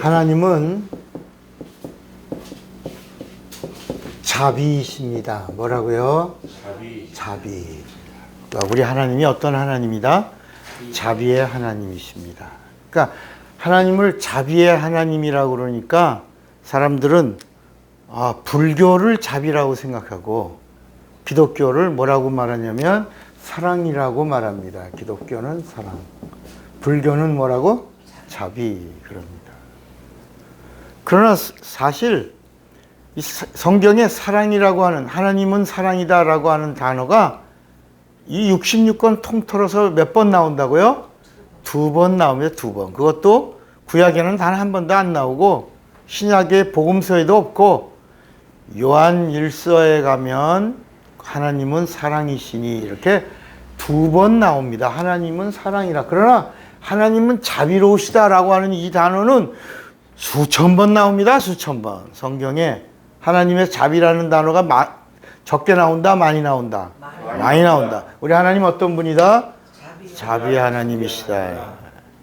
하나님은 자비이십니다. 뭐라고요? 자비. 그러니까 우리 하나님이 어떤 하나님이다? 자비의 하나님이십니다. 그러니까 하나님을 자비의 하나님이라고 그러니까 사람들은 불교를 자비라고 생각하고 기독교를 뭐라고 말하냐면 사랑이라고 말합니다. 기독교는 사랑. 불교는 뭐라고? 자비 그럽니다. 그러나 사실 이 성경에 사랑이라고 하는, 하나님은 사랑이다라고 하는 단어가 이 66권 통틀어서 몇 번 나온다고요? 2번 나옵니다. 2번. 그것도 구약에는 단 한 번도 안 나오고 신약의 복음서에도 없고 요한 1서에 가면 하나님은 사랑이시니 이렇게 2번 나옵니다. 하나님은 사랑이라. 그러나 하나님은 자비로우시다라고 하는 이 단어는 수천 번 나옵니다. 수천 번. 성경에 하나님의 자비라는 단어가 적게 나온다? 많이 나온다? 많이 나온다. 우리 하나님 어떤 분이다? 자비 하나님이시다.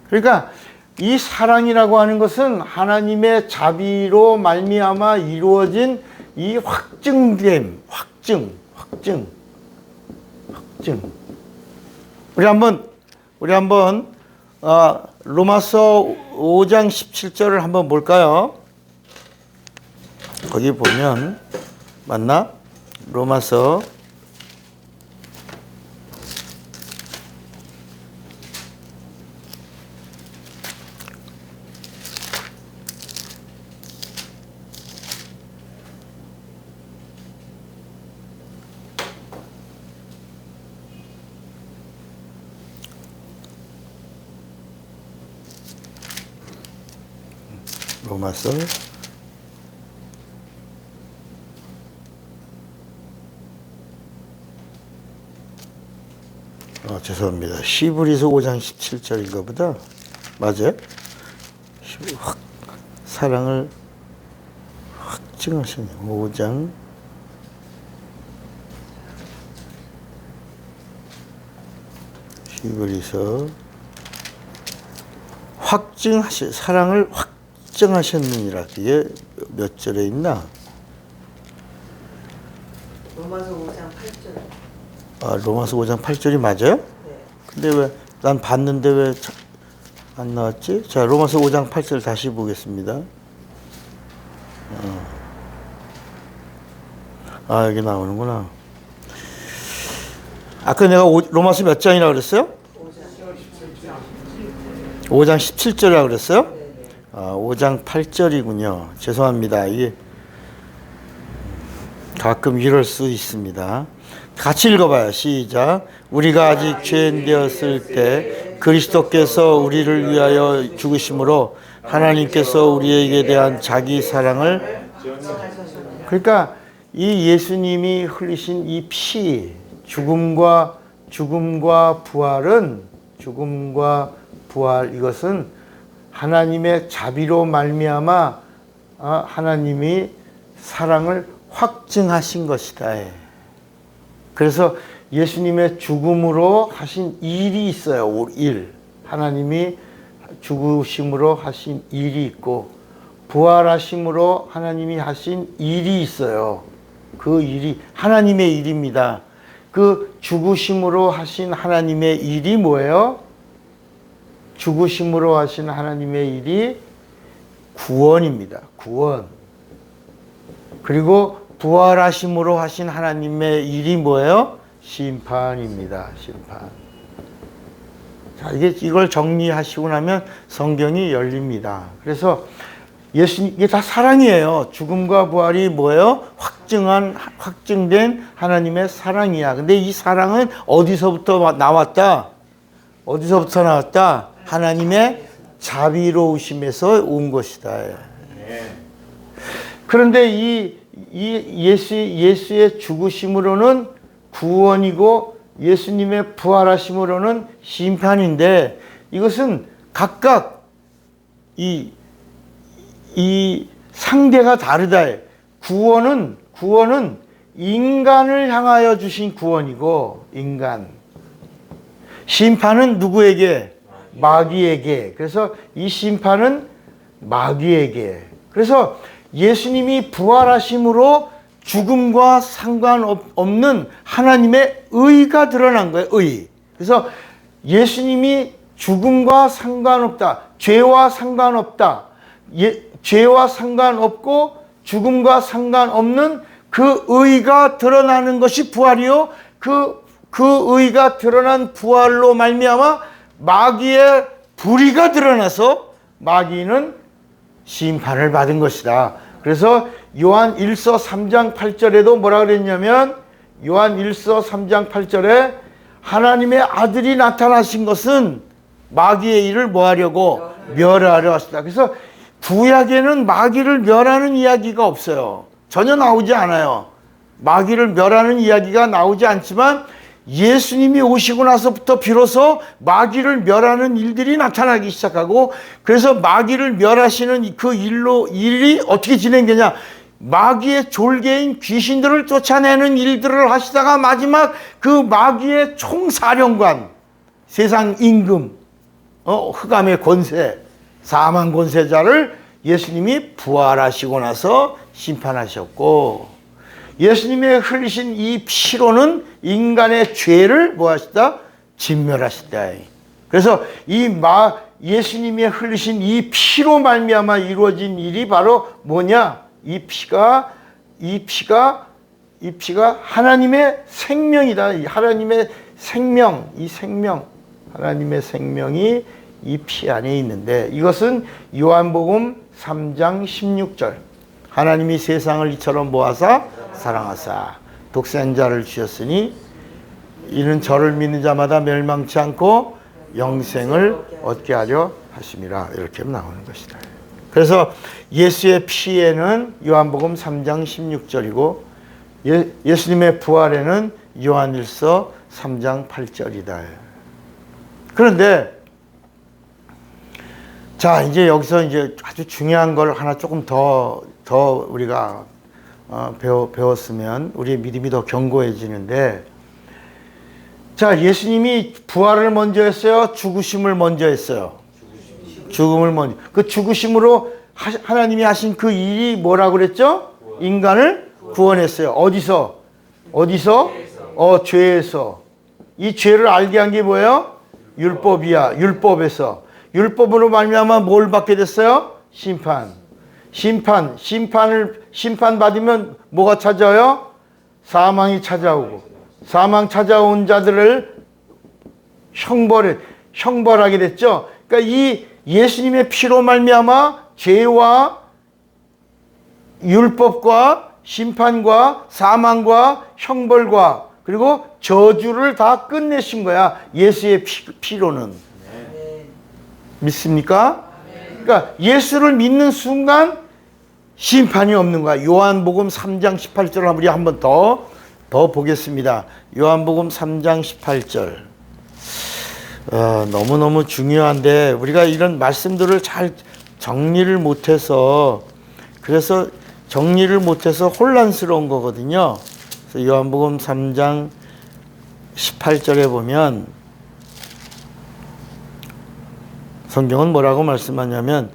그러니까 이 사랑이라고 하는 것은 하나님의 자비로 말미암아 이루어진 이 확증됨, 확증. 우리 한번 로마서 5장 17절을 한번 볼까요? 거기 보면 맞나? 로마서 죄송합니다. 히브리서 5장 17절인가 보다. 맞아요? 사랑을 확증하시네. 5장 히브리서 사랑을 확증하셨느니라. 그게 몇 절에 있나? 로마서 5장 8절. 로마서 5장 8절이 맞아요? 네. 근데 왜 난 봤는데 왜 안 나왔지? 자, 로마서 5장 8절 다시 보겠습니다. 여기 나오는구나. 아까 내가 로마서 몇 장이라고 그랬어요? 5장 17절이라고 그랬어요? 5장 8절이군요. 죄송합니다. 이게 가끔 이럴 수 있습니다. 같이 읽어봐요. 시작. 우리가 아직 죄인 되었을 때 그리스도께서 우리를 위하여 죽으심으로 하나님께서 우리에게 대한 자기 사랑을, 그러니까 이 예수님이 흘리신 이 피, 죽음과 부활, 이것은 하나님의 자비로 말미암아 하나님이 사랑을 확증하신 것이다. 그래서 예수님의 죽음으로 하신 일이 있어요. 일. 하나님이 죽으심으로 하신 일이 있고 부활하심으로 하나님이 하신 일이 있어요. 그 일이 하나님의 일입니다. 그 죽으심으로 하신 하나님의 일이 뭐예요? 죽으심으로 하신 하나님의 일이 구원입니다. 구원. 그리고 부활하심으로 하신 하나님의 일이 뭐예요? 심판입니다. 심판. 자, 이걸 정리하시고 나면 성경이 열립니다. 그래서 이게 다 사랑이에요. 죽음과 부활이 뭐예요? 확증된 하나님의 사랑이야. 근데 이 사랑은 어디서부터 나왔다? 하나님의 자비로우심에서 온 것이다. 그런데 이 예수의 죽으심으로는 구원이고 예수님의 부활하심으로는 심판인데 이것은 각각 이 상대가 다르다. 구원은 인간을 향하여 주신 구원이고 인간. 심판은 누구에게? 마귀에게. 그래서 이 심판은 마귀에게. 그래서 예수님이 부활하심으로 죽음과 상관없는 하나님의 의가 드러난 거예요. 의. 그래서 예수님이 죽음과 상관없다. 죄와 상관없다. 죄와 상관없고 죽음과 상관없는 그 의가 드러나는 것이 부활이요. 그 의가 드러난 부활로 말미암아 마귀의 불의가 드러나서 마귀는 심판을 받은 것이다. 그래서 요한 1서 3장 8절에도 뭐라 그랬냐면 요한 1서 3장 8절에 하나님의 아들이 나타나신 것은 마귀의 일을 뭐 하려고? 멸하려 하시다. 그래서 구약에는 마귀를 멸하는 이야기가 없어요. 전혀 나오지 않아요. 마귀를 멸하는 이야기가 나오지 않지만 예수님이 오시고 나서부터 비로소 마귀를 멸하는 일들이 나타나기 시작하고, 그래서 마귀를 멸하시는 그 일이 어떻게 진행되냐? 마귀의 졸개인 귀신들을 쫓아내는 일들을 하시다가 마지막 그 마귀의 총사령관, 세상 임금, 흑암의 권세, 사망 권세자를 예수님이 부활하시고 나서 심판하셨고, 예수님의 흘리신 이 피로는 인간의 죄를 뭐 하시다? 진멸하시다. 그래서 예수님이 흘리신 이 피로 말미암아 이루어진 일이 바로 뭐냐? 이 피가 하나님의 생명이다. 하나님의 생명, 하나님의 생명이 이 피 안에 있는데, 이것은 요한복음 3장 16절. 하나님이 세상을 이처럼 모아사 사랑하사 독생자를 주셨으니 이는 저를 믿는 자마다 멸망치 않고 영생을 얻게 하려 하심이라. 이렇게 나오는 것이다. 그래서 예수의 피에는 요한복음 3장 16절이고 예수님의 부활에는 요한일서 3장 8절이다. 그런데 자, 이제 여기서 이제 아주 중요한 걸 하나 조금 더 우리가 배웠으면 우리의 믿음이 더 견고해지는데, 자, 예수님이 부활을 먼저 했어요? 죽으심을 먼저 했어요? 죽음을 먼저. 그 죽으심으로 하나님이 하신 그 일이 뭐라고 그랬죠? 인간을 구원했어요. 어디서? 죄에서. 이 죄를 알게 한 게 뭐예요? 율법이야. 율법에서. 율법으로 말미암아 뭘 받게 됐어요? 심판 받으면 뭐가 찾아요? 사망이 찾아오고, 사망 찾아온 자들을 형벌하게 됐죠. 그러니까 이 예수님의 피로 말미암아 죄와 율법과 심판과 사망과 형벌과 그리고 저주를 다 끝내신 거야. 예수의 피로는. 믿습니까? 그러니까 예수를 믿는 순간 심판이 없는 거야. 요한복음 3장 18절을 우리 한번 더 보겠습니다. 요한복음 3장 18절. 너무너무 중요한데 우리가 이런 말씀들을 잘 정리를 못해서, 그래서 정리를 못해서 혼란스러운 거거든요. 그래서 요한복음 3장 18절에 보면 성경은 뭐라고 말씀하냐면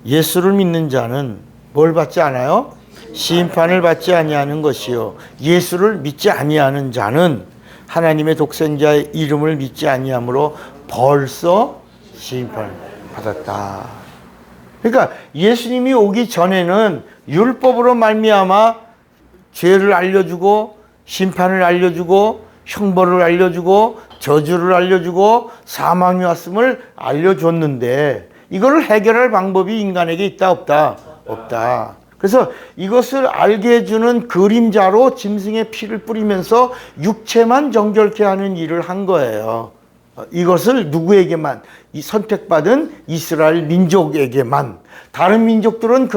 예수를 믿는 자는 뭘 받지 않아요? 심판을 받지 아니하는 것이요, 예수를 믿지 아니하는 자는 하나님의 독생자의 이름을 믿지 아니함으로 벌써 심판을 받았다. 그러니까 예수님이 오기 전에는 율법으로 말미암아 죄를 알려주고 심판을 알려주고 형벌을 알려주고 저주를 알려주고 사망이 왔음을 알려줬는데, 이거를 해결할 방법이 인간에게 있다 없다? 없다. 그래서 이것을 알게 해주는 그림자로 짐승의 피를 뿌리면서 육체만 정결케 하는 일을 한 거예요. 이것을 누구에게만? 이 선택받은 이스라엘 민족에게만. 다른 민족들은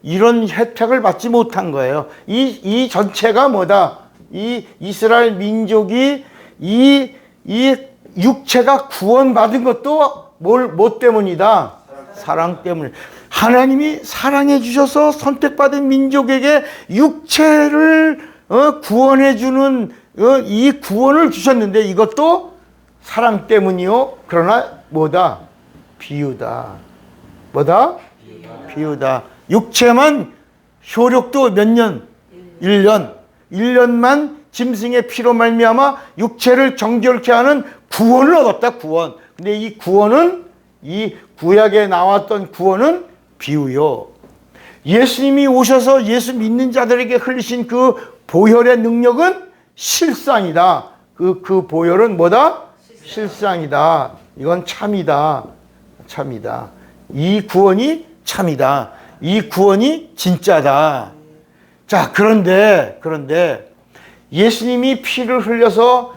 이런 혜택을 받지 못한 거예요. 이 전체가 뭐다? 이 이스라엘 민족이 이 육체가 구원받은 것도 뭐 때문이다? 사랑 때문에. 하나님이 사랑해 주셔서 선택받은 민족에게 육체를 구원해 주는 이 구원을 주셨는데, 이것도 사랑 때문이요. 그러나 뭐다? 비유다. 뭐다? 비우다. 육체만 효력도 몇 년? 1년. 1년만 짐승의 피로 말미암아 육체를 정결케 하는 구원을 얻었다. 구원. 근데 이 구원은, 이 구약에 나왔던 구원은 비유요. 예수님이 오셔서 예수 믿는 자들에게 흘리신 그 보혈의 능력은 실상이다. 그 보혈은 뭐다? 실상이다. 이건 참이다. 참이다. 이 구원이 참이다. 이 구원이 진짜다. 자, 그런데 예수님이 피를 흘려서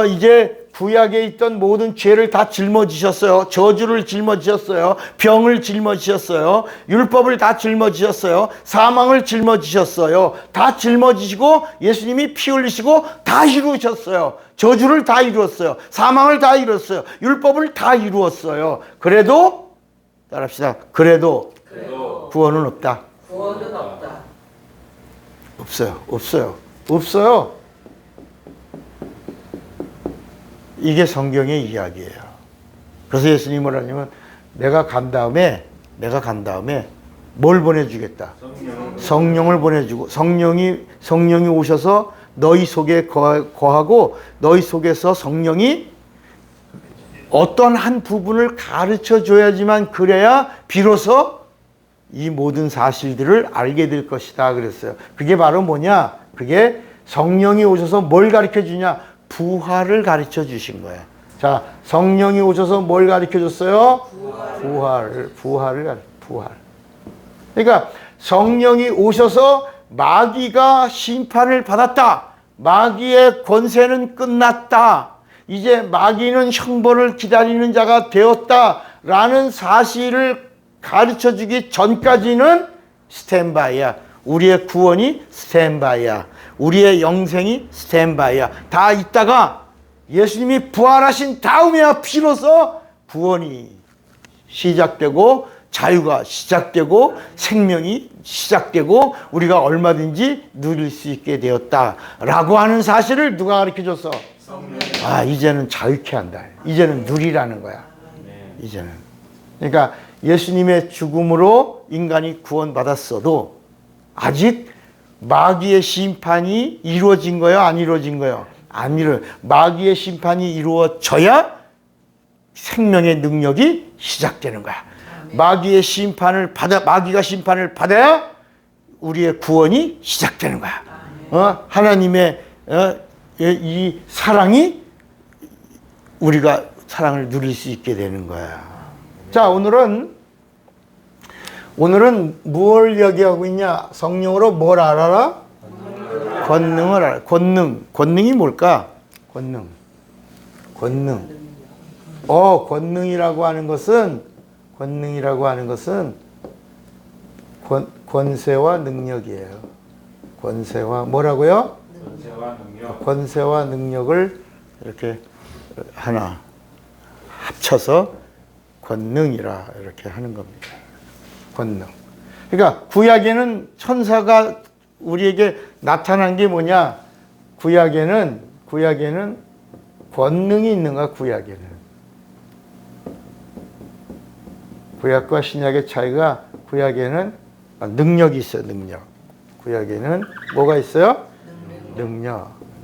이제 구약에 있던 모든 죄를 다 짊어지셨어요. 저주를 짊어지셨어요. 병을 짊어지셨어요. 율법을 다 짊어지셨어요. 사망을 짊어지셨어요. 다 짊어지시고 예수님이 피 흘리시고 다 이루셨어요. 저주를 다 이루었어요. 사망을 다 이루었어요. 율법을 다 이루었어요. 그래도 따라합시다. 그래도 구원은 없다. 구원은 없다. 없어요. 이게 성경의 이야기예요. 그래서 예수님이 뭐라 하냐면 내가 간 다음에 뭘 보내주겠다. 성령을 보내주고 성령이 오셔서 너희 속에 거하고 너희 속에서 성령이 어떤 한 부분을 가르쳐 줘야지만 그래야 비로소 이 모든 사실들을 알게 될 것이다 그랬어요. 그게 바로 뭐냐? 그게 성령이 오셔서 뭘 가르쳐 주냐? 부활을 가르쳐 주신 거예요. 자, 성령이 오셔서 뭘 가르쳐 줬어요? 부활을. 그러니까 성령이 오셔서 마귀가 심판을 받았다. 마귀의 권세는 끝났다. 이제 마귀는 형벌을 기다리는 자가 되었다라는 사실을 가르쳐 주기 전까지는 스탠바이야. 우리의 구원이 스탠바이야. 우리의 영생이 스탠바이야. 다 있다가 예수님이 부활하신 다음에야 비로소 구원이 시작되고 자유가 시작되고 생명이 시작되고 우리가 얼마든지 누릴 수 있게 되었다라고 하는 사실을 누가 가르쳐줬어? 아, 이제는 자유케 한다. 이제는 누리라는 거야. 이제는. 그러니까 예수님의 죽음으로 인간이 구원받았어도 아직 마귀의 심판이 이루어진 거예요? 안 이루어진 거예요? 안 이루어요. 마귀의 심판이 이루어져야 생명의 능력이 시작되는 거야. 마귀가 심판을 받아야 우리의 구원이 시작되는 거야. 하나님의 이 사랑이 우리가 사랑을 누릴 수 있게 되는 거야. 자, 오늘은 무엇을 이야기하고 있냐? 성령으로 뭘 알아라? 권능을 알아. 권능이 뭘까? 권능. 권능이라고 하는 것은 권세와 능력이에요. 권세와 뭐라고요? 권세와 능력을 이렇게 하나 합쳐서 권능이라 이렇게 하는 겁니다. 권능. 그러니까 구약에는 천사가 우리에게 나타난 게 뭐냐? 구약에는 권능이 있는 거야. 구약과 신약의 차이가 구약에는 능력이 있어요. 능력. 구약에는 뭐가 있어요?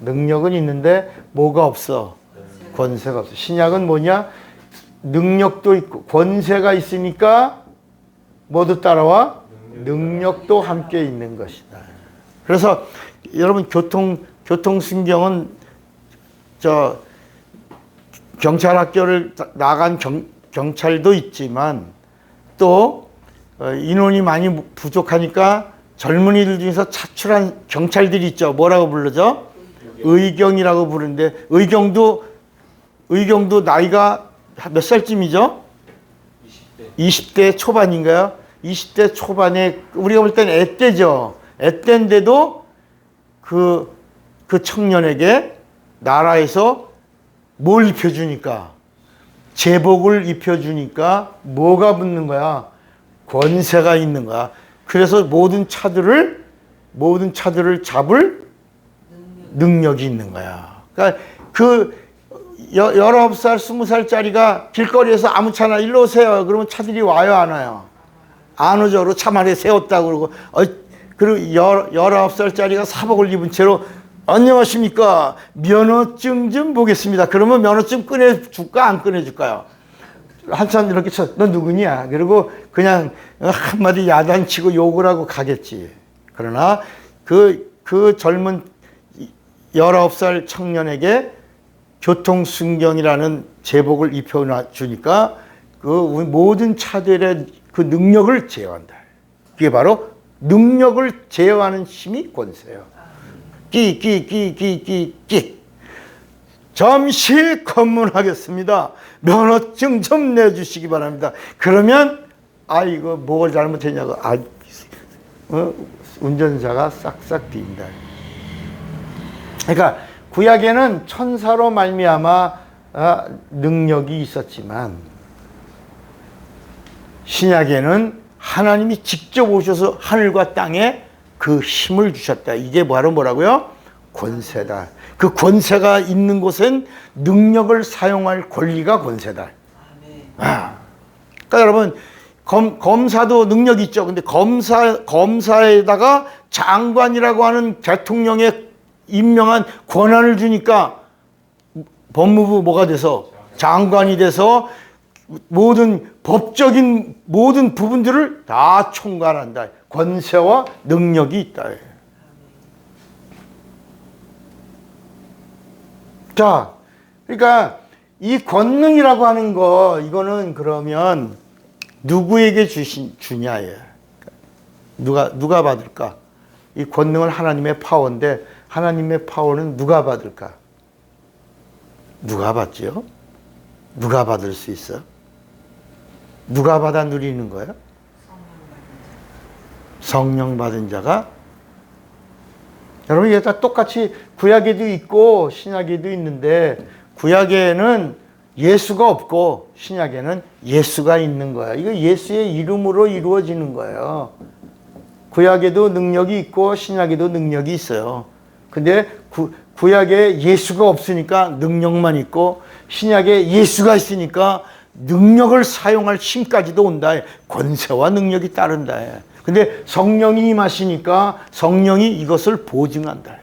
능력은 있는데 뭐가 없어? 권세가 없어. 신약은 뭐냐? 능력도 있고 권세가 있으니까 모두 따라와? 능력도 함께 있는 것이다. 그래서 여러분 교통순경은 경찰학교를 나간 경찰도 있지만 또 인원이 많이 부족하니까 젊은이들 중에서 차출한 경찰들이 있죠. 뭐라고 부르죠? 의경이라고 부르는데 의경도 나이가 몇 살쯤이죠? 20대 초반인가요? 20대 초반에 우리가 볼 때는 애때죠. 애때인데도 그 청년에게 나라에서 뭘 입혀주니까 제복을 입혀주니까 뭐가 붙는 거야? 권세가 있는 거야. 그래서 모든 차들을 잡을 능력이 있는 거야. 그러니까 19살, 20살짜리가 길거리에서 아무 차나 일로 오세요. 그러면 차들이 와요, 안 와요? 안우적으로 참 아래 세웠다고 그러고, 그리고 19살짜리가 사복을 입은 채로 안녕하십니까? 면허증 좀 보겠습니다. 그러면 면허증 꺼내줄까? 안 꺼내줄까요? 한참 이렇게 너 누구냐? 그리고 그냥 한마디 야단치고 욕을 하고 가겠지. 그러나 그 젊은 19살 청년에게 교통순경이라는 제복을 입혀주니까 그 모든 차들의 그 능력을 제어한다. 그게 바로 능력을 제어하는 힘이 권세예요. 끼. 잠시 검문하겠습니다. 면허증 좀 내주시기 바랍니다. 그러면 이거 뭘 잘못했냐고 운전자가 싹싹 빈다. 그러니까 구약에는 천사로 말미암아 능력이 있었지만 신약에는 하나님이 직접 오셔서 하늘과 땅에 그 힘을 주셨다. 이게 바로 뭐라고요? 권세다. 그 권세가 있는 곳엔 능력을 사용할 권리가 권세다. 그러니까 여러분 검사도 능력이 있죠. 근데 검사에다가 장관이라고 하는 대통령의 임명한 권한을 주니까 법무부 뭐가 돼서 장관이 돼서 모든 법적인 모든 부분들을 다 총괄한다. 권세와 능력이 있다. 자, 그러니까 이 권능이라고 하는 거 이거는 그러면 누구에게 주냐예요. 누가 받을까? 이 권능은 하나님의 파워인데 하나님의 파워는 누가 받을까? 누가 받지요? 누가 받을 수 있어? 누가 받아 누리는 거야? 성령 받은 자가? 여러분 이게 다 똑같이 구약에도 있고 신약에도 있는데 구약에는 예수가 없고 신약에는 예수가 있는 거야. 이거 예수의 이름으로 이루어지는 거예요. 구약에도 능력이 있고 신약에도 능력이 있어요. 근데 구약에 예수가 없으니까 능력만 있고 신약에 예수가 있으니까 능력을 사용할 힘까지도 온다. 권세와 능력이 따른다. 근데 성령이 임하시니까 성령이 이것을 보증한다.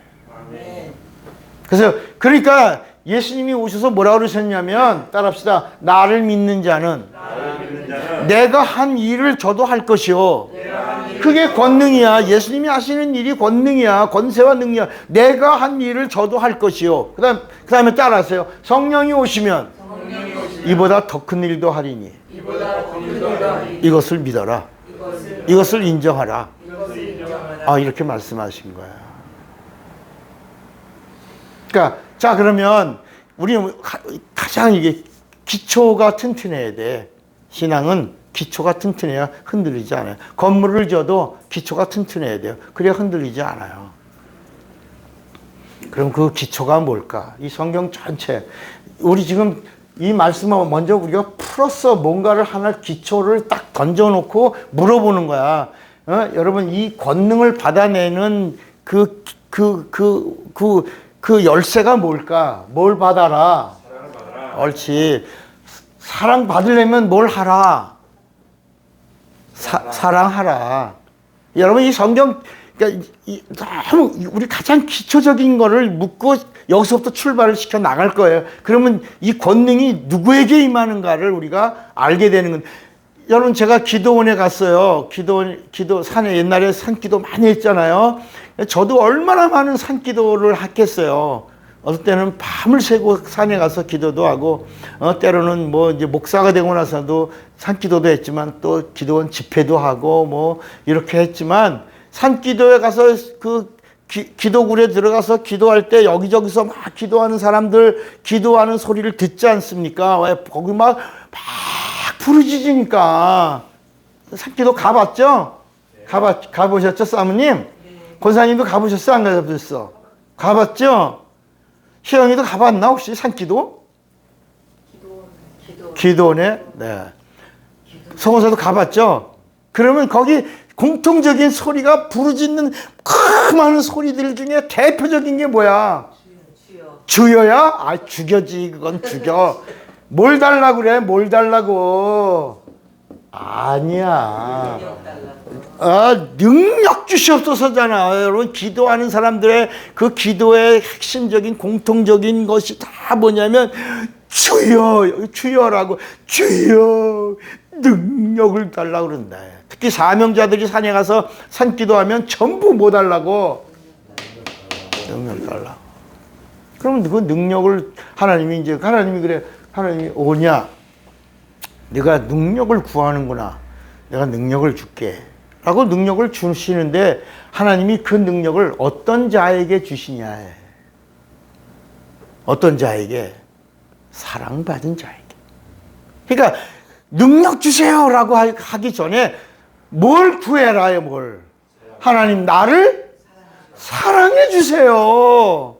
그래서 그러니까 예수님이 오셔서 뭐라고 그러셨냐면 따라합시다. 나를 믿는 자는 내가 한 일을 저도 할 것이요. 그게 권능이야. 예수님이 하시는 일이 권능이야. 권세와 능력. 내가 한 일을 저도 할 것이요. 그다음에 따라하세요. 성령이 오시면 이보다 더 큰 일도 하리니 이것을 믿어라. 이것을 인정하라. 이렇게 말씀하신 거야. 그러니까 자 그러면 우리 가장 이게 기초가 튼튼해야 돼. 신앙은 기초가 튼튼해야 흔들리지 않아요. 건물을 지어도 기초가 튼튼해야 돼요. 그래야 흔들리지 않아요. 그럼 그 기초가 뭘까? 이 성경 전체 우리 지금 이 말씀을 먼저 우리가 풀어서 뭔가를 하나 기초를 딱 던져놓고 물어보는 거야. 여러분 이 권능을 받아내는 그 열쇠가 뭘까? 뭘 받아라? 옳지. 사랑 받으려면 뭘 하라? 사랑하라. 여러분 이 성경 그러니까 너무 우리 가장 기초적인 거를 묻고 여기서부터 출발을 시켜 나갈 거예요. 그러면 이 권능이 누구에게 임하는가를 우리가 알게 되는 건. 여러분 제가 기도원에 갔어요. 기도 산에 옛날에 산기도 많이 했잖아요. 저도 얼마나 많은 산기도를 했겠어요. 어떨 때는 밤을 새고 산에 가서 기도도 하고, 때로는 뭐 이제 목사가 되고 나서도 산기도도 했지만 또 기도원 집회도 하고 뭐 이렇게 했지만 산기도에 가서 그 기도굴에 들어가서 기도할 때 여기저기서 막 기도하는 사람들 기도하는 소리를 듣지 않습니까? 왜 거기 막 부르짖으니까. 산기도 가봤죠? 가보셨죠, 사모님? 권사님도 가보셨어? 안 가보셨어? 가봤죠? 희영이도 가봤나 혹시 산기도? 기도원에? 네. 성원사도 가봤죠? 그러면 거기 공통적인 소리가 부르짖는 그 많은 소리들 중에 대표적인 게 뭐야? 주여야? 죽여지. 그건 죽여. 뭘 달라고 그래? 뭘 달라고? 아니야. 능력 달라고. 능력 주시옵소서잖아. 여러분, 기도하는 사람들의 그 기도의 핵심적인 공통적인 것이 다 뭐냐면 주여, 주여라고, 주여 능력을 달라고 그런다. 특히 사명자들이 산에 가서 산기도하면 전부 뭐 달라고? 능력 달라고. 그러면 그 능력을 하나님이 그래, 하나님이 오냐? 네가 능력을 구하는구나. 내가 능력을 줄게. 라고 능력을 주시는데 하나님이 그 능력을 어떤 자에게 주시냐. 어떤 자에게? 사랑받은 자에게. 그러니까 능력 주세요라고 하기 전에 뭘 구해라요, 뭘? 하나님 나를 사랑해 주세요.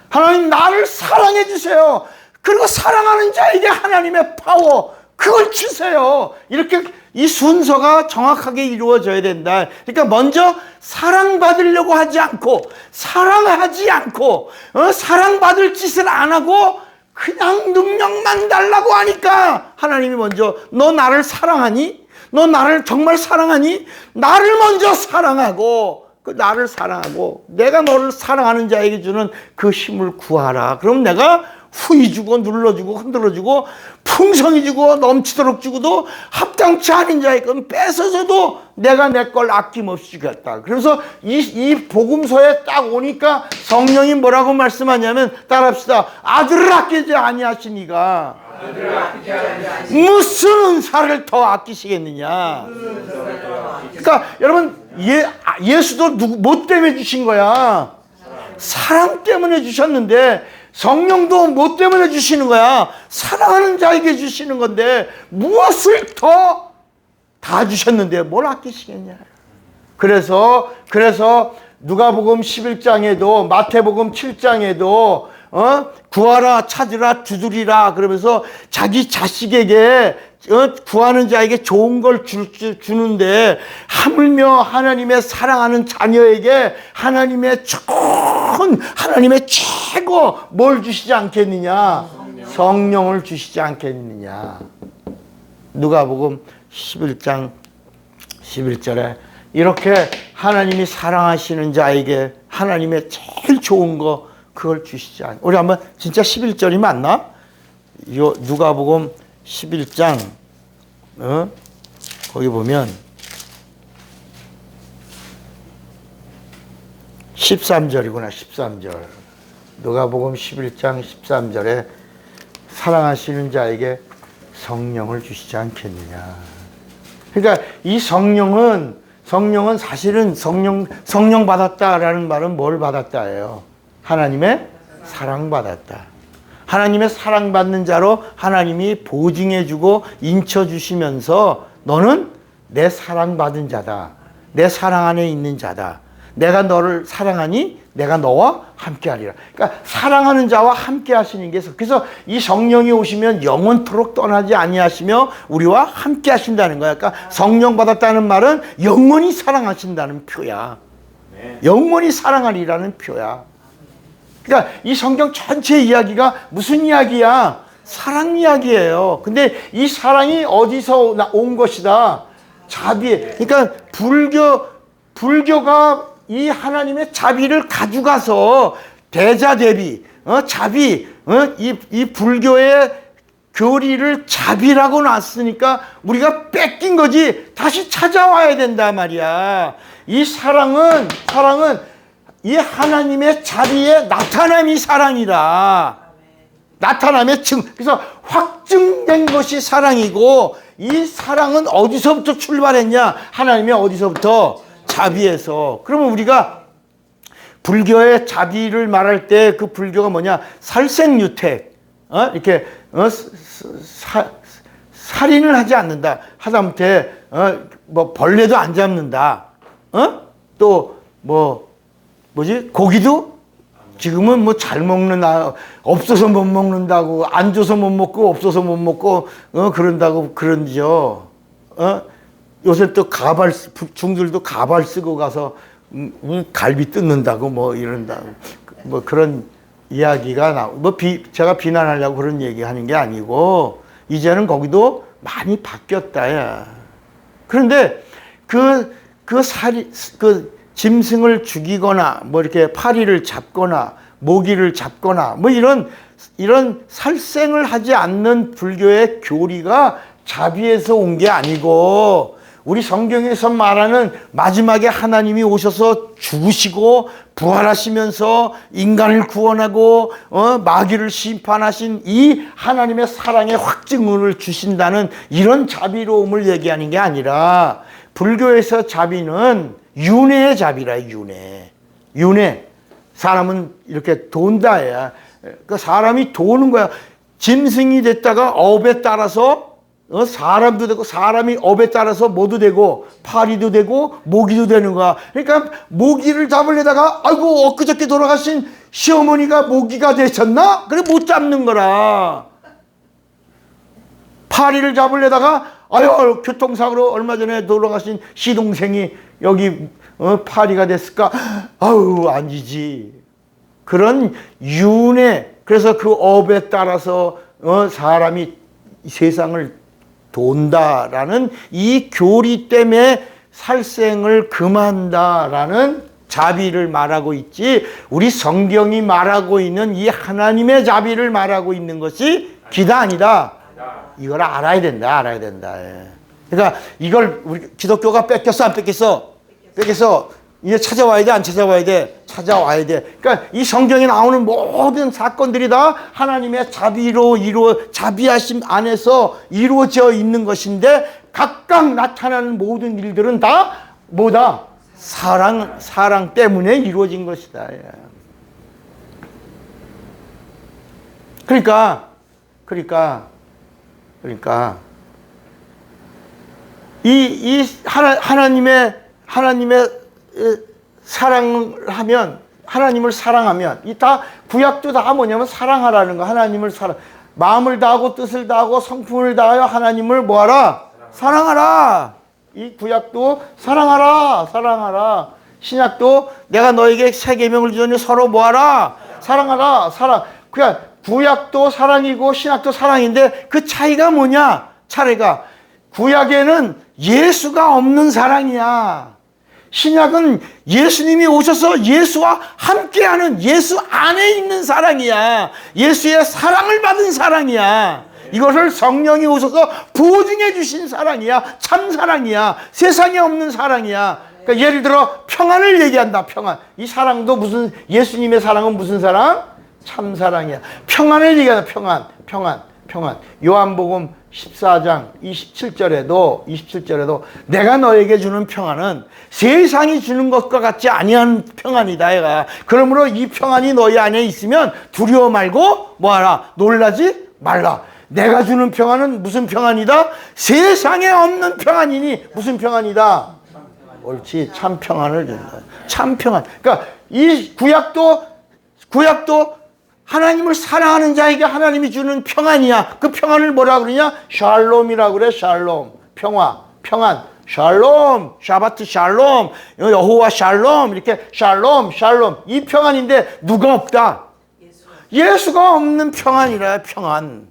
하나님 나를 사랑해 주세요. 그리고 사랑하는 자에게 하나님의 파워, 그걸 주세요. 이렇게 이 순서가 정확하게 이루어져야 된다. 그러니까 먼저 사랑받으려고 하지 않고, 사랑하지 않고, 사랑받을 짓을 안 하고 그냥 능력만 달라고 하니까 하나님이 먼저 너 나를 사랑하니? 너 나를 정말 사랑하니? 나를 먼저 사랑하고, 그 나를 사랑하고 내가 너를 사랑하는 자에게 주는 그 힘을 구하라. 그럼 내가 후히 주고 눌러주고 흔들어주고 풍성히 주고 넘치도록 주고도 합당치 않은 자의 건 뺏어서도 내가 내 걸 아낌없이 주겠다. 그래서 이 복음서에 딱 오니까 성령이 뭐라고 말씀하냐면 따라합시다. 아들을 아끼지 아니하시니가 무슨 은사를 더 아끼시겠느냐. 그러니까 여러분 예수도 뭐 때문에 주신 거야? 사랑 때문에 주셨는데 성령도 뭐 때문에 주시는 거야? 사랑하는 자에게 주시는 건데 무엇을 더 다 주셨는데 뭘 아끼시겠냐. 그래서 누가복음 11장에도 마태복음 7장에도 구하라 찾으라 두드리라 그러면서 자기 자식에게 구하는 자에게 좋은 걸 주는데 하물며 하나님의 사랑하는 자녀에게 하나님의 최고 뭘 주시지 않겠느냐? 성령을 주시지 않겠느냐? 누가복음 11장 11절에 이렇게 하나님이 사랑하시는 자에게 하나님의 제일 좋은 거 그걸 주시지 않. 우리 한번 진짜 11절이 맞나? 누가복음 11장 거기 보면 13절이구나. 13절. 누가복음 11장 13절에 사랑하시는 자에게 성령을 주시지 않겠느냐. 그러니까 이 성령은 사실은 성령 받았다라는 말은 뭘 받았다예요? 하나님의 사랑받았다. 하나님의 사랑받는 자로 하나님이 보증해주고 인쳐주시면서 너는 내 사랑받은 자다. 내 사랑 안에 있는 자다. 내가 너를 사랑하니 내가 너와 함께하리라. 그러니까 사랑하는 자와 함께 하시는 게 그래서 이 성령이 오시면 영원토록 떠나지 아니하시며 우리와 함께 하신다는 거야. 그러니까 성령 받았다는 말은 영원히 사랑하신다는 표야. 영원히 사랑하리라는 표야. 그러니까 이 성경 전체 이야기가 무슨 이야기야? 사랑 이야기예요. 근데 이 사랑이 어디서 온 것이다? 자비. 그러니까 불교가 이 하나님의 자비를 가져가서 대자대비, 자비, 이 불교의 교리를 자비라고 놨으니까 우리가 뺏긴 거지 다시 찾아와야 된다 말이야. 이 사랑은 이 하나님의 자비의 나타남이 사랑이다. 나타남의 그래서 확증된 것이 사랑이고 이 사랑은 어디서부터 출발했냐? 하나님의 어디서부터? 자비에서. 그러면 우리가 불교의 자비를 말할 때 그 불교가 뭐냐? 살생유택. 이렇게 살인을 하지 않는다. 하다못해 뭐 벌레도 안 잡는다. 또 뭐지? 고기도 지금은 뭐 잘 먹는 없어서 못 먹는다고 안 줘서 못 먹고 없어서 못 먹고 그런다고 그런지요. 요새 또 중들도 가발 쓰고 가서 갈비 뜯는다고 뭐 이런다고 뭐 그런 이야기가 제가 비난하려고 그런 얘기 하는 게 아니고 이제는 거기도 많이 바뀌었다, 야. 그런데 그 짐승을 죽이거나, 뭐 이렇게 파리를 잡거나, 모기를 잡거나, 뭐 이런 살생을 하지 않는 불교의 교리가 자비에서 온 게 아니고, 우리 성경에서 말하는 마지막에 하나님이 오셔서 죽으시고 부활하시면서 인간을 구원하고 마귀를 심판하신 이 하나님의 사랑의 확증을 주신다는 이런 자비로움을 얘기하는 게 아니라, 불교에서 자비는 윤회의 자비라. 윤회. 사람은 이렇게 돈다야. 그 사람이 도는 거야. 짐승이 됐다가 업에 따라서 사람도 되고, 사람이 업에 따라서 뭐도 되고, 파리도 되고, 모기도 되는 거야. 그러니까 모기를 잡으려다가 아이고 엊그저께 돌아가신 시어머니가 모기가 되셨나? 그래 못 잡는 거라. 파리를 잡으려다가 아유 교통사고로 얼마 전에 돌아가신 시동생이 여기 파리가 됐을까? 아유 아니지. 그런 윤회. 그래서 그 업에 따라서 사람이 세상을 돈다라는 이 교리 때문에 살생을 금한다라는 자비를 말하고 있지, 우리 성경이 말하고 있는 이 하나님의 자비를 말하고 있는 것이 기다 아니다. 이걸 알아야 된다. 예. 그러니까 이걸 우리 기독교가 뺏겼어 안 뺏겼어? 뺏겼어. 이제 찾아와야 돼 안 찾아와야 돼? 찾아와야 돼. 그러니까 이 성경에 나오는 모든 사건들이 다 하나님의 자비로 자비하심 안에서 이루어져 있는 것인데, 각각 나타나는 모든 일들은 다 뭐다? 사랑 때문에 이루어진 것이다. 그러니까 이 하나님의 사랑을 하면, 하나님을 사랑하면, 이 다 구약도 다 뭐냐면 사랑하라는 거. 하나님을 마음을 다하고 뜻을 다하고 성품을 다하여 하나님을 뭐하라? 사랑하라. 이 구약도 사랑하라. 신약도 내가 너에게 새 계명을 주니 서로 뭐하라? 사랑하라. 그냥 구약도 사랑이고 신약도 사랑인데 그 차이가 뭐냐? 차이가 구약에는 예수가 없는 사랑이야. 신약은 예수님이 오셔서 예수와 함께하는, 예수 안에 있는 사랑이야. 예수의 사랑을 받은 사랑이야. 이것을 성령이 오셔서 보증해 주신 사랑이야. 참 사랑이야. 세상에 없는 사랑이야. 그러니까 예를 들어 평안을 얘기한다. 평안. 이 사랑도 예수님의 사랑은 무슨 사랑? 참 사랑이야. 평안을 얘기한다. 평안. 요한복음 14장 27절에도 내가 너에게 주는 평안은 세상이 주는 것과 같지 아니한 평안이다. 얘가. 그러므로 이 평안이 너희 안에 있으면 두려워 말고 뭐하라? 놀라지 말라. 내가 주는 평안은 무슨 평안이다? 세상에 없는 평안이니 무슨 평안이다? 옳지. 참 평안을 준다. 참 평안. 그러니까 이 구약도 하나님을 사랑하는 자에게 하나님이 주는 평안이야. 그 평안을 뭐라 그러냐? 샬롬이라고 그래. 샬롬. 평안. 샬롬. 샤바트 샬롬. 여호와 샬롬. 이렇게 샬롬. 이 평안인데 누가 없다? 예수가 없는 평안이라. 평안.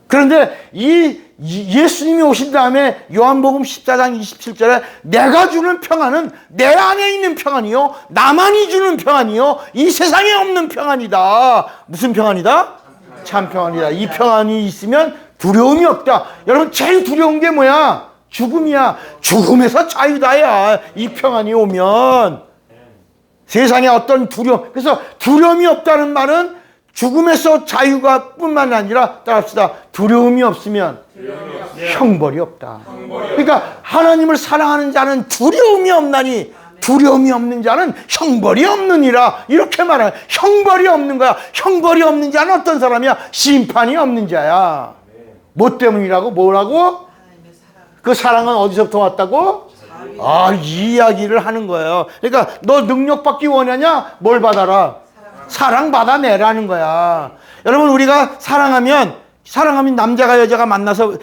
그런데 이 예수님이 오신 다음에 요한복음 14장 27절에 내가 주는 평안은 내 안에 있는 평안이요, 나만이 주는 평안이요, 이 세상에 없는 평안이다. 무슨 평안이다? 참 평안이다. 이 평안이 있으면 두려움이 없다. 여러분 제일 두려운 게 뭐야? 죽음이야. 죽음에서 자유다야. 이 평안이 오면 세상에 어떤 두려움, 그래서 두려움이 없다는 말은 죽음에서 자유가 뿐만 아니라, 따라합시다, 두려움이 없으면 형벌이 없다. 그러니까 하나님을 사랑하는 자는 두려움이 없나니 두려움이 없는 자는 형벌이 없느니라. 이렇게 말해. 형벌이 없는 거야. 형벌이 없는 자는 어떤 사람이야? 심판이 없는 자야. 뭐 때문이라고? 뭐라고? 그 사랑은 어디서부터 왔다고? 이 이야기를 하는 거예요. 그러니까 너 능력 받기 원하냐? 뭘 받아라? 사랑 받아내라는 거야. 여러분 우리가 사랑하면 남자가 여자가 만나서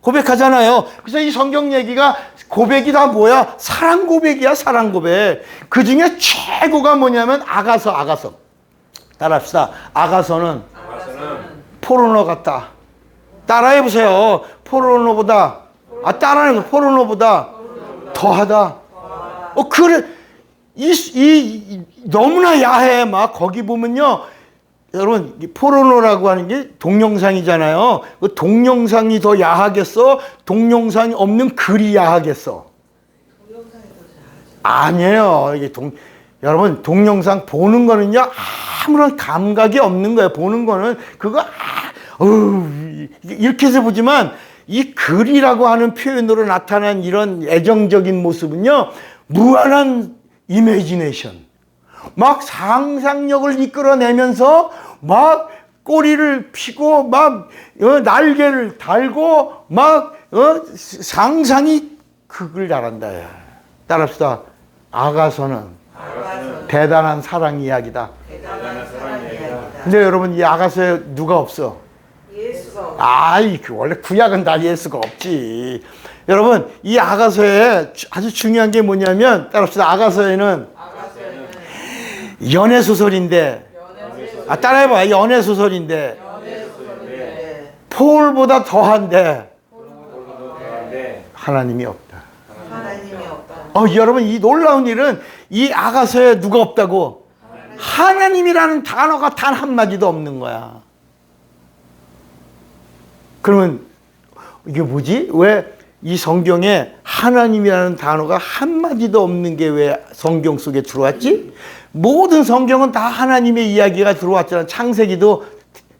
고백하잖아요. 그래서 이 성경 얘기가 고백이 다 뭐야? 사랑 고백이야. 사랑 고백. 그 중에 최고가 뭐냐면 아가서. 따라합시다. 아가서는 포르노 같다. 따라해 보세요. 포르노보다 따라하는 거 포르노보다 더하다. 그래. 너무나 야해. 막 거기 보면요. 여러분, 포르노라고 하는 게 동영상이잖아요. 그 동영상이 더 야하겠어? 동영상이 없는 글이 야하겠어? 아니에요. 여러분, 동영상 보는 거는요, 아무런 감각이 없는 거예요. 보는 거는, 이렇게 해서 보지만, 이 글이라고 하는 표현으로 나타난 이런 애정적인 모습은요, 무한한 이미지네이션. 막 상상력을 이끌어내면서 막 꼬리를 피고 막 날개를 달고 막 상상이 극을 잘한다. 따라합시다. 아가서는 대단한 사랑 이야기다. 근데 여러분 이 아가서에 누가 없어? 예수가. 원래 구약은 다 예수가 없지. 여러분 이 아가서에 아주 중요한 게 뭐냐면 따라합시다. 아가서에는 연애소설인데 따라해봐. 연애소설인데 폴보다 더한데 하나님이 없다. 여러분 이 놀라운 일은 이 아가서에 누가 없다고? 하나님이라는 단어가 단 한마디도 없는 거야. 그러면 이게 뭐지? 왜 이 성경에 하나님이라는 단어가 한마디도 없는 게 왜 성경 속에 들어왔지? 모든 성경은 다 하나님의 이야기가 들어왔잖아. 창세기도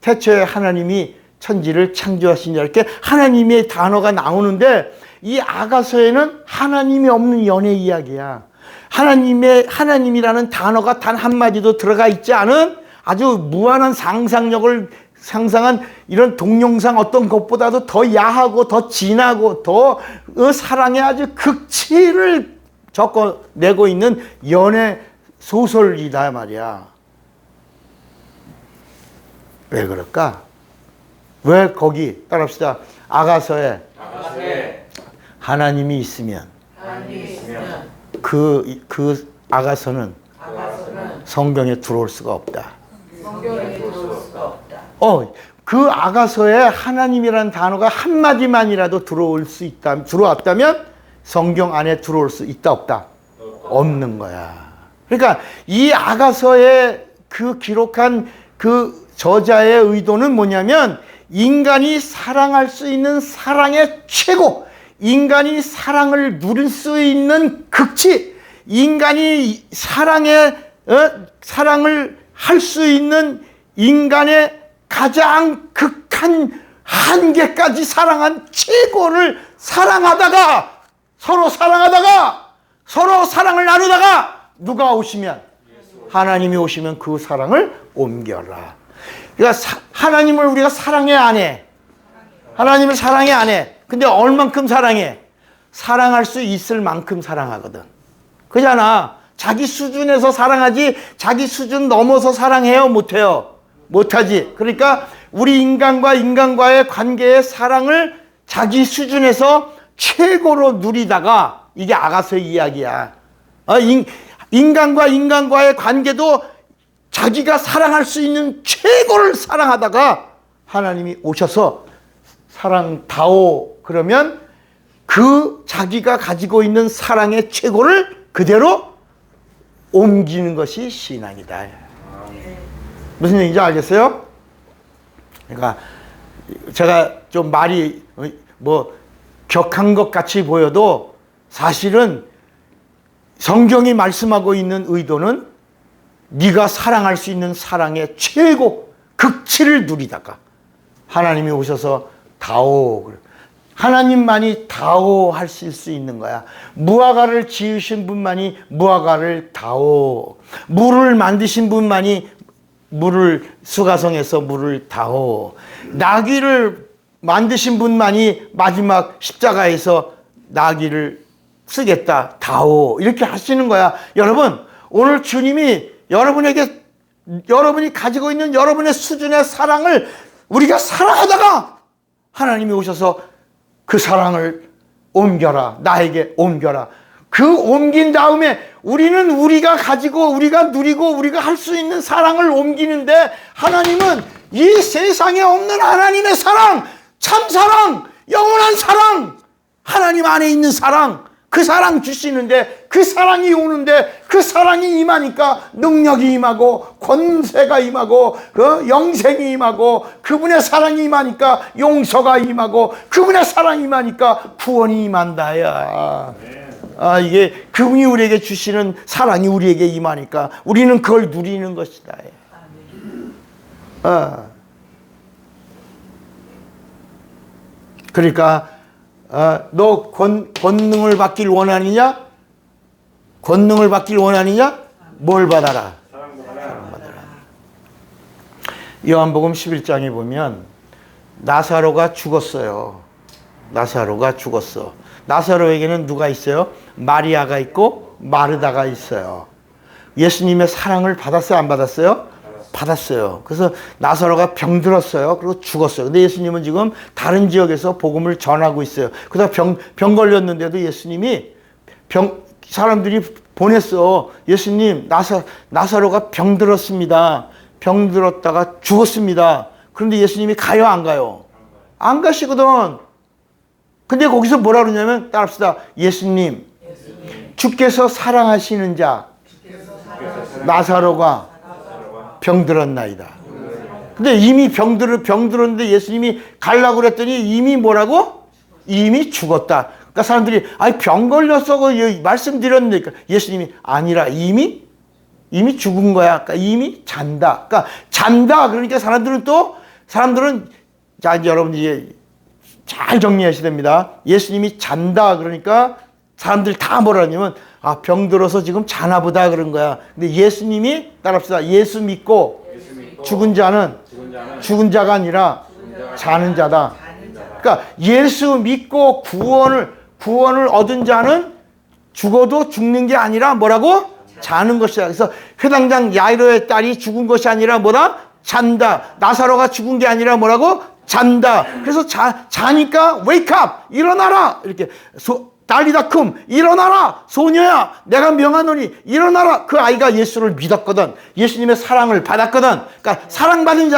태초에 하나님이 천지를 창조하시냐 이렇게 하나님의 단어가 나오는데 이 아가서에는 하나님이 없는 연애 이야기야. 하나님이라는 단어가 단 한마디도 들어가 있지 않은 아주 무한한 상상력을 상상한 이런 동영상 어떤 것보다도 더 야하고 더 진하고 더 사랑의 아주 극치를 적어내고 있는 연애 소설이다 말이야. 왜 그럴까? 왜 거기 따라합시다. 아가서에 하나님이 있으면 그 아가서는 성경에 들어올 수가 없다. 그 아가서에 하나님이라는 단어가 한마디만이라도 들어왔다면 성경 안에 들어올 수 있다 없다? 없는 거야. 그러니까 이 아가서에 그 기록한 그 저자의 의도는 뭐냐면 인간이 사랑할 수 있는 사랑의 최고, 인간이 사랑을 누릴 수 있는 극치, 인간이 사랑을 할 수 있는 인간의 가장 극한 한계까지 사랑한 최고를 사랑하다가 서로 사랑을 나누다가 누가 오시면 하나님이 오시면 그 사랑을 옮겨라. 그러니까 하나님을 우리가 사랑해 안 해? 하나님을 사랑해 안 해? 근데 얼만큼 사랑해? 사랑할 수 있을 만큼 사랑하거든. 그잖아. 자기 수준에서 사랑하지 자기 수준 넘어서 사랑해요? 못해요? 못하지. 그러니까 우리 인간과 인간과의 관계의 사랑을 자기 수준에서 최고로 누리다가 이게 아가서의 이야기야. 인간과 인간과의 관계도 자기가 사랑할 수 있는 최고를 사랑하다가 하나님이 오셔서 사랑다오 그러면 그 자기가 가지고 있는 사랑의 최고를 그대로 옮기는 것이 신앙이다. 무슨 얘기인지 알겠어요? 그러니까 제가 좀 말이 격한 것 같이 보여도 사실은 성경이 말씀하고 있는 의도는 네가 사랑할 수 있는 사랑의 최고 극치를 누리다가 하나님이 오셔서 다오. 하나님만이 다오 하실 수 있는 거야. 무화과를 지으신 분만이 무화과를 다오. 물을 만드신 분만이 물을 수가성에서 물을 다오. 나귀를 만드신 분만이 마지막 십자가에서 나귀를 쓰겠다 다오. 이렇게 하시는 거야. 여러분 오늘 주님이 여러분이 가지고 있는 여러분의 수준의 사랑을 우리가 사랑하다가 하나님이 오셔서 그 사랑을 옮겨라. 나에게 옮겨라. 그 옮긴 다음에 우리가 가지고 우리가 누리고 우리가 할 수 있는 사랑을 옮기는데 하나님은 이 세상에 없는 하나님의 사랑, 참 사랑, 영원한 사랑, 하나님 안에 있는 사랑, 그 사랑 주시는데 그 사랑이 오는데 그 사랑이 임하니까 능력이 임하고 권세가 임하고 그 영생이 임하고 그분의 사랑이 임하니까 용서가 임하고 그분의 사랑이 임하니까 구원이 임한다야. 이게 그분이 우리에게 주시는 사랑이 우리에게 임하니까 우리는 그걸 누리는 것이다. 그러니까 너 권능을 받길 원하느냐? 권능을 받길 원하느냐? 뭘 받아라? 사랑 받아라. 요한복음 11장에 보면 나사로가 죽었어요. 나사로가 죽었어. 나사로에게는 누가 있어요? 마리아가 있고 마르다가 있어요. 예수님의 사랑을 받았어요? 안 받았어요? 받았어요. 그래서 나사로가 병들었어요. 그리고 죽었어요. 근데 예수님은 지금 다른 지역에서 복음을 전하고 있어요. 그러다 병 걸렸는데도 예수님이 사람들이 보냈어. 예수님, 나사로가 병들었습니다. 병들었다가 죽었습니다. 그런데 예수님이 가요, 안 가요? 안 가시거든. 근데 거기서 뭐라 그러냐면, 따라합시다. 예수님, 주께서 사랑하시는 자, 나사로가 병들었나이다. 근데 이미 병들었는데 예수님이 가려고 그랬더니 이미 뭐라고? 이미 죽었다. 그러니까 사람들이 병 걸렸어 말씀드렸는데 그러니까 예수님이 아니라 이미 죽은 거야. 그러니까 이미 잔다. 그러니까 잔다. 그러니까 사람들은 자 이제 여러분들 이제 잘 정리하셔야 됩니다. 예수님이 잔다. 그러니까 사람들 다 뭐라 하냐면 병들어서 지금 자나 보다 그런 거야. 근데 예수님이 따라합시다. 예수 믿고 죽은 자는 죽은 자가 아니라 자는 자다. 그러니까 예수 믿고 구원을 얻은 자는 죽어도 죽는 게 아니라 뭐라고? 자는 것이다. 그래서 회당장 야이로의 딸이 죽은 것이 아니라 뭐다? 잔다. 나사로가 죽은 게 아니라 뭐라고? 잔다. 그래서 자니까 wake up! 일어나라! 이렇게 달리다쿰 일어나라 소녀야 내가 명하노니 일어나라. 그 아이가 예수를 믿었거든. 예수님의 사랑을 받았거든. 그러니까 사랑받은 자